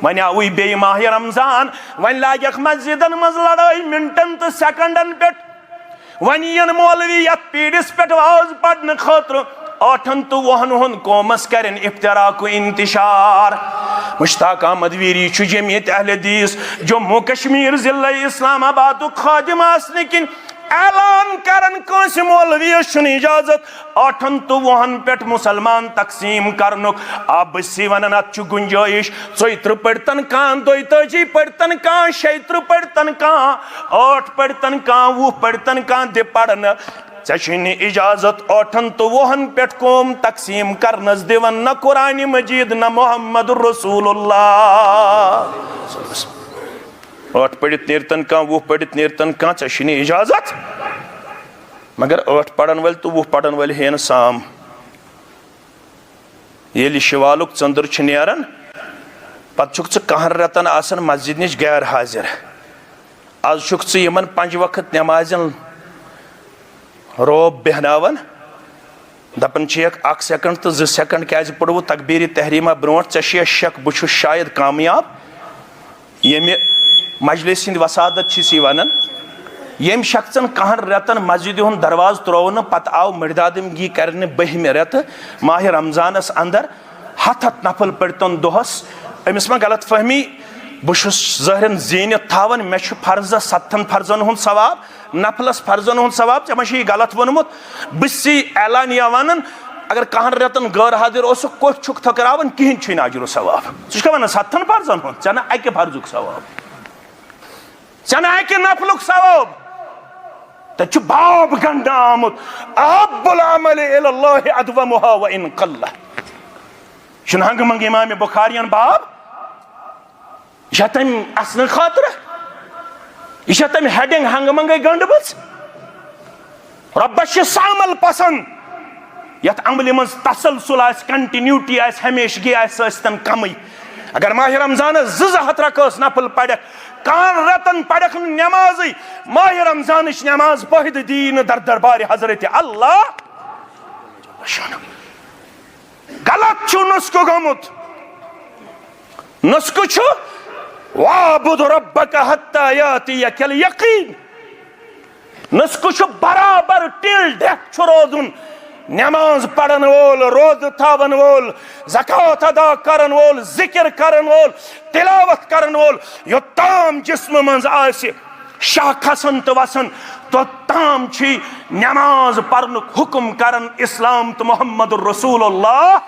one آوی be ماہ رمضان one لاگیک مسجدن مز لڑائی منٹن تو سیکنڈن پہ ون ین مولوی یت پیڑس پہ واز پڑھنے خاطر 8 تو 10 ہن قومس کرن افتراق و انتشار مشتاق احمد ویری چھ جمعیت اہل حدیث جموں کشمیر ضلع اسلام آباد خادم آسن کن اعلان کرن کنس مولوی چھن اجازت 8 تو 10 پہ مسلمان تقسیم کرنک اب بسی ونن ات چھ گنجائش 34 پڑتن کان 32 پڑتن کان 36 پڑتن کان 8 پڑتن کان 20 پڑتن کان دے پڑھن ژےٚ اجازت 8 تو 10 پہ قوم تقسیم کرنس دِوان نہ قرآن مجید نہ محمد رسول اللہ 8 پڑھت نیرتن کان 20 پڑھت نیرتن کان ژےٚ اجازت مگر 8 پڑھن ول تو 20 پڑھن ول ہین سام ییٚلہِ شوالُک ژٔنٛدٕر چھُ نیران پتہٕ چھُکھ ژٕ 10 رٮ۪تن آسان مسجد نِش غیر حاضر آز چھُکھ ژٕ یِمن 5 وقت نٮ۪مازٮ۪ن روب بہناون دپن چھیک 1 سیکنڈ تو 2 سیکنڈ کیازِ پڑھو تکبیر تحریمہ برونٹ ژےٚ چھے شک بہٕ چھُس شاید کامیاب ییٚمہِ مجلس ہٕنٛدۍ وسادت چھِ سی ونان ییٚمۍ شخصن 10 رٮ۪تن مسجد ہُنٛد درواز تروو نہٕ پتہٕ آو مٔردادمگی کرنہِ 12مہِ رٮ۪تہٕ ماہ رمضانس اندر 100 نفل پٔرتن دۄہس أمِس ما غلط فہمی بہٕ چھُس ظٲہرن زیٖنِتھ تھاوان مےٚ چھُ فرضس 7 فرضن ہُنٛد ثواب نفلس فرضن ہُنٛد ثواب ژےٚ ما چھُے غلط ووٚنمُت بہٕ چھُسی اعلانیہ ونان اگر 10 رٮ۪تن غٲر حاضر اوسُکھ کوٚٹھۍ چھُکھ تھٔکراوان کِہیٖنۍ چھُے نہٕ اجر و ثواب ژٕ چھُکھا ونان 7 فرضن ہُنٛد ژےٚ نہ اکہِ فرضُک ثواب ژےٚ نہ اکہِ نفلُک ثواب تتہِ چھُ باب گنڈٕ آمُت احب العمل الی اللہ ادومها وان قل یہِ چھُنہٕ ہنگہٕ منگہٕ امام بخارین باب یہِ چھا تمہِ اسنہٕ خٲطرٕ یہ چھا تمہیں ہیڈنگ ہنگ منگے گنڈ بچ ربس چھِ سُہ عمل پسند یتھ عملہِ منٛز تسلسل آسہِ کنٹِنیوٹی آسہِ ہمیشگی آسہِ ٲسۍتن کمٕے اگر ماہ رمضانس 200 رکٲژ نفل پرکھ 10 رٮ۪تن پرکھ نہٕ نٮ۪مازٕے ماہ رمضانٕچ نٮ۪ماز پٲہدٕ دی نہٕ در دربارِ حضرت اللہ غلط چھُ نُسخہٕ گوٚمُت نُسخہٕ چھُ وَاعْبُدْ رَبَّكَ حَتَّى يَأْتِيَكَ الْيَقِينُ نُسخہٕ چھُ برابر ٹِل ڈیتھ چھُ روزُن نٮ۪ماز پرن وول روزٕ تھاون وول زکات ادا کرن وول ذکر کرن وول تلاوت کرن وول یوٚتام جسمہٕ منٛز آسہِ شاہ کھسان تہٕ وسان توٚتام چھُے نٮ۪ماز پرنُک حُکم کران اسلام تہٕ محمد رسول اللہ